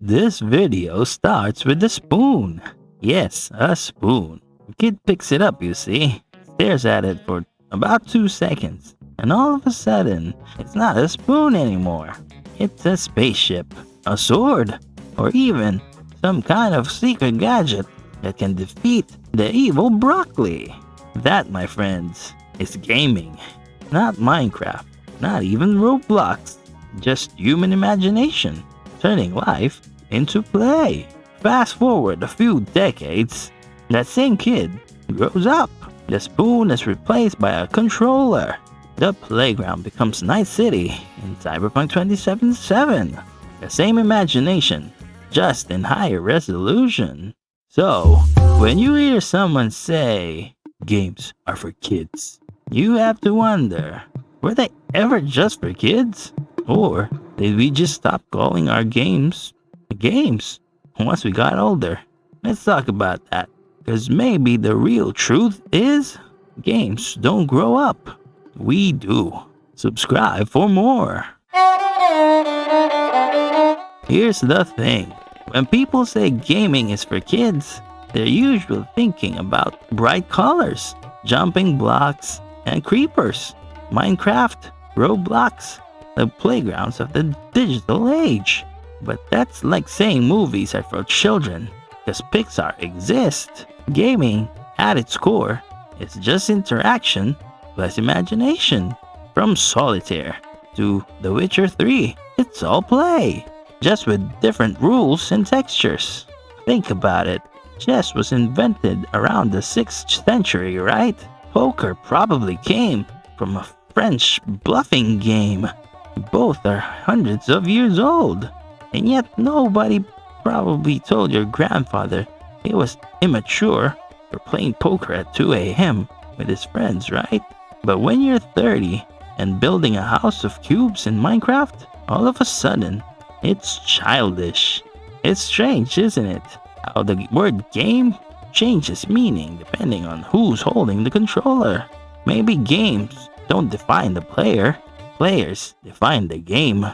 This video starts with a spoon. Yes, a spoon. The kid picks it up, you see, stares at it for about 2 seconds, and all of a sudden, it's not a spoon anymore. It's a spaceship, a sword, or even some kind of secret gadget that can defeat the evil broccoli. That, my friends, is gaming. Not Minecraft, not even Roblox. Just human imagination, turning life into play. Fast forward a few decades, that same kid grows up. The spoon is replaced by a controller. The playground becomes Night City in Cyberpunk 2077. The same imagination, just in higher resolution. So, when you hear someone say, games are for kids, you have to wonder, were they ever just for kids? Or did we just stop calling our games games once we got older? Let's talk about that, because maybe the real truth is games don't grow up. We do. Subscribe for more. Here's the thing. When people say gaming is for kids, they're usually thinking about bright colors, jumping blocks, and creepers. Minecraft, Roblox, the playgrounds of the digital age. But that's like saying movies are for children, because Pixar exists. Gaming, at its core, is just interaction plus imagination. From Solitaire to The Witcher 3, it's all play, just with different rules and textures. Think about it. Chess was invented around the 6th century, right? Poker probably came from a French bluffing game. Both are hundreds of years old, and yet nobody probably told your grandfather he was immature for playing poker at 2 a.m. with his friends, right? But when you're 30 and building a house of cubes in Minecraft, all of a sudden, it's childish. It's strange, isn't it? How the word game changes meaning depending on who's holding the controller. Maybe games don't define the player, players define the game.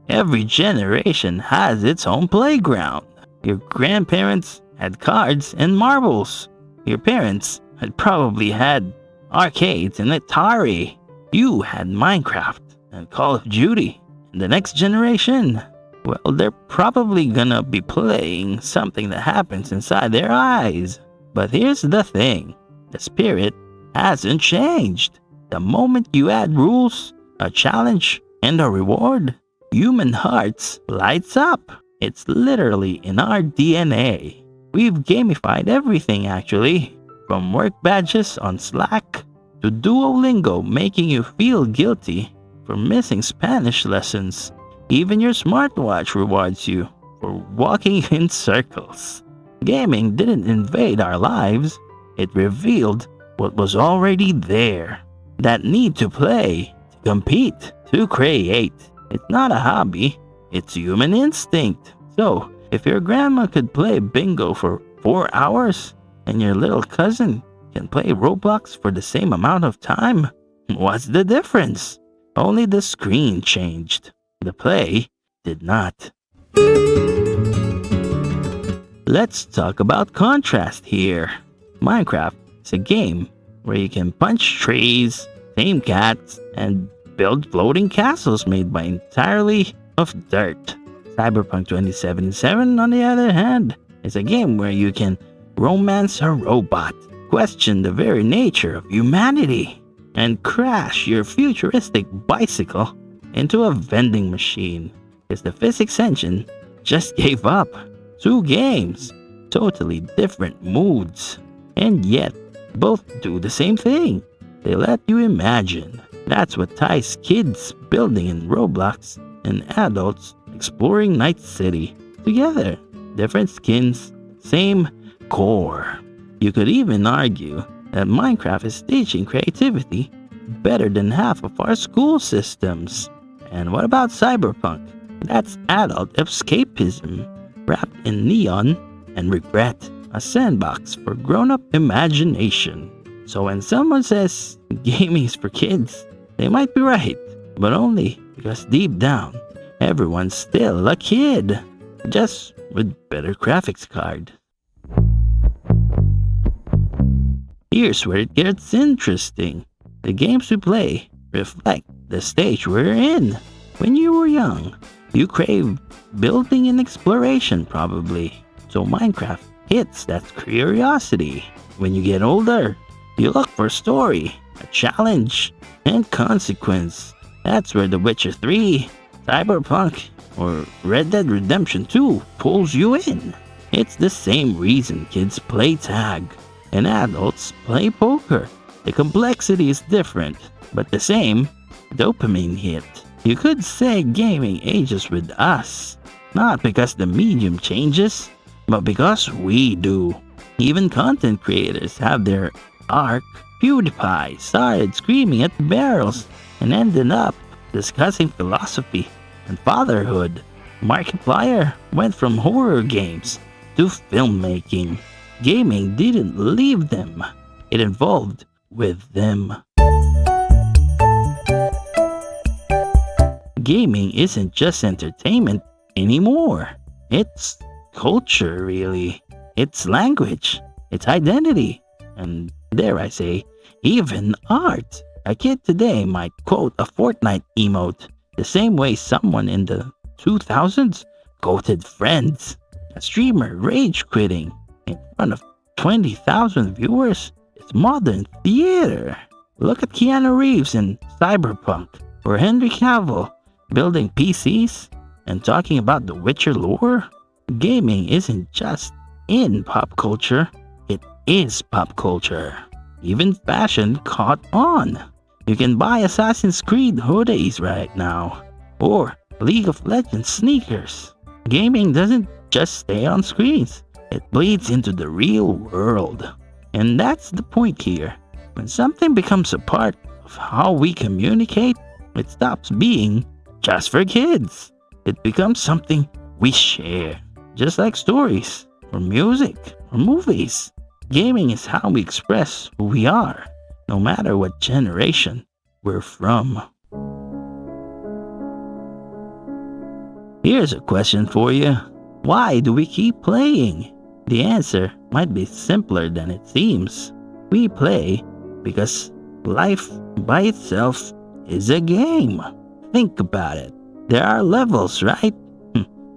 Every generation has its own playground. Your grandparents had cards and marbles. Your parents had probably had arcades and Atari. You had Minecraft and Call of Duty. And the next generation, well, they're probably gonna be playing something that happens inside their eyes. But here's the thing. The spirit hasn't changed. The moment you add rules, a challenge, and a reward, human hearts lights up. It's literally in our DNA. We've gamified everything actually, from work badges on Slack to Duolingo making you feel guilty for missing Spanish lessons. Even your smartwatch rewards you for walking in circles. Gaming didn't invade our lives, it revealed what was already there. That need to play, to compete, to create. It's not a hobby, it's human instinct. So, if your grandma could play bingo for 4 hours, and your little cousin can play Roblox for the same amount of time, what's the difference? Only the screen changed. The play did not. Let's talk about contrast here. Minecraft is a game where you can punch trees, tame cats, and build floating castles made by entirely of dirt. Cyberpunk 2077, on the other hand, is a game where you can romance a robot, question the very nature of humanity, and crash your futuristic bicycle into a vending machine. Because the physics engine just gave up. 2 games, totally different moods, and yet both do the same thing. They let you imagine. That's what ties kids building in Roblox and adults exploring Night City together. Different skins, same core. You could even argue that Minecraft is teaching creativity better than half of our school systems. And what about Cyberpunk? That's adult escapism wrapped in neon and regret, a sandbox for grown-up imagination. So when someone says gaming is for kids, they might be right, but only Because deep down, everyone's still a kid, just with better graphics card. Here's where it gets interesting. The games we play reflect the stage we're in. When you were young, you craved building and exploration probably. So Minecraft hits that curiosity. When you get older, you look for story, a challenge, and consequence. That's where The Witcher 3, Cyberpunk, or Red Dead Redemption 2 pulls you in. It's the same reason kids play tag and adults play poker. The complexity is different, but the same dopamine hit. You could say gaming ages with us, not because the medium changes, but because we do. Even content creators have their arc. PewDiePie started screaming at the barrels and ended up discussing philosophy and fatherhood. Markiplier went from horror games to filmmaking. Gaming didn't leave them, it evolved with them. Gaming isn't just entertainment anymore. It's culture, really. It's language, it's identity, and dare I say, even art. A kid today might quote a Fortnite emote the same way someone in the 2000s quoted Friends. A streamer rage quitting in front of 20,000 viewers is modern theater. Look at Keanu Reeves in Cyberpunk, or Henry Cavill building PCs and talking about the Witcher lore. Gaming isn't just in pop culture, it is pop culture. Even fashion caught on. You can buy Assassin's Creed hoodies right now, or League of Legends sneakers. Gaming doesn't just stay on screens, it bleeds into the real world. And that's the point here. When something becomes a part of how we communicate, it stops being just for kids. It becomes something we share, just like stories, or music, or movies. Gaming is how we express who we are, no matter what generation we're from. Here's a question for you. Why do we keep playing? The answer might be simpler than it seems. We play because life by itself is a game. Think about it. There are levels, right?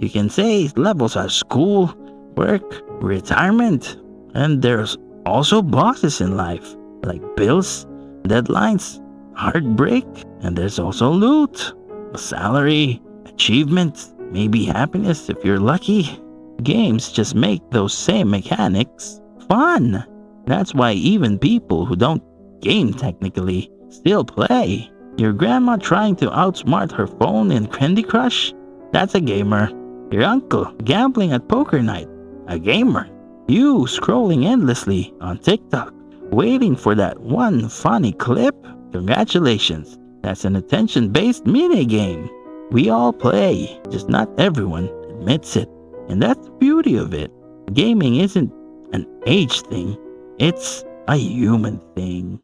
You can say levels are school, work, retirement, and there's also bosses in life, like bills, deadlines, heartbreak, and there's also loot, a salary, achievement, maybe happiness if you're lucky. Games just make those same mechanics fun. That's why even people who don't game technically still play. Your grandma trying to outsmart her phone in Candy Crush? That's a gamer. Your uncle gambling at poker night? A gamer. You scrolling endlessly on TikTok, waiting for that one funny clip? Congratulations, that's an attention-based minigame. We all play, just not everyone admits it. And that's the beauty of it. Gaming isn't an age thing, it's a human thing.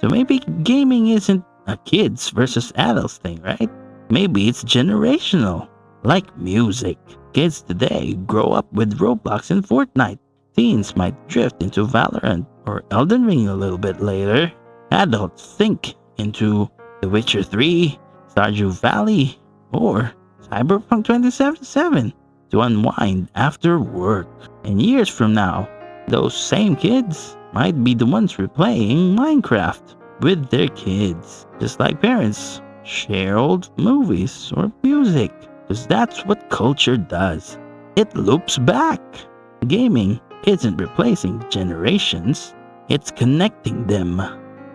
So maybe gaming isn't a kids versus adults thing, right? Maybe it's generational, like music. Kids today grow up with Roblox and Fortnite. Teens might drift into Valorant or Elden Ring a little bit later. Adults think into The Witcher 3, Stardew Valley, or Cyberpunk 2077 to unwind after work. And years from now, those same kids might be the ones replaying Minecraft with their kids. Just like parents share old movies or music, because that's what culture does. It loops back. Gaming isn't replacing generations, it's connecting them.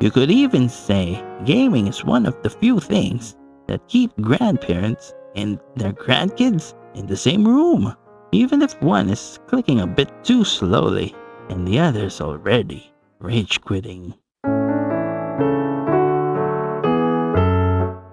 You could even say gaming is one of the few things that keep grandparents and their grandkids in the same room, even if one is clicking a bit too slowly and the other's already rage quitting.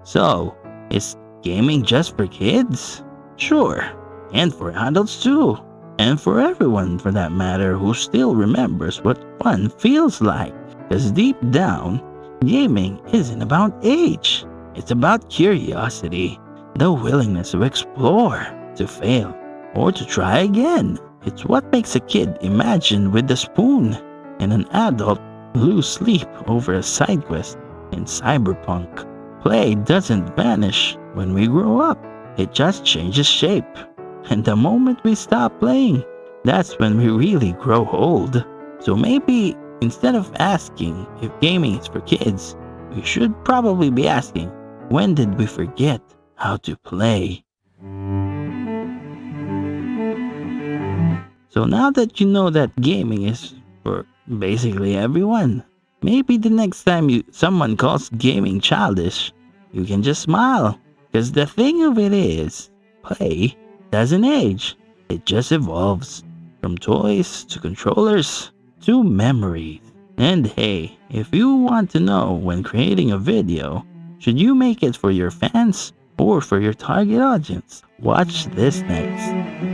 So, is gaming just for kids? Sure, and for adults too, and for everyone for that matter who still remembers what fun feels like. Because deep down, Gaming isn't about age. It's about curiosity, the willingness to explore, to fail, or to try again. It's what makes a kid imagine with a spoon and an adult lose sleep over a side quest in Cyberpunk. Play doesn't vanish when we grow up. It just changes shape. And the moment we stop playing, that's when we really grow old. So maybe instead of asking if gaming is for kids, we should probably be asking, when did we forget how to play? So now that you know that gaming is for basically everyone, maybe the next time someone calls gaming childish, you can just smile. Because the thing of it is, play doesn't age. It just evolves. From toys to controllers to memories. And hey, if you want to know when creating a video, should you make it for your fans or for your target audience? Watch this next.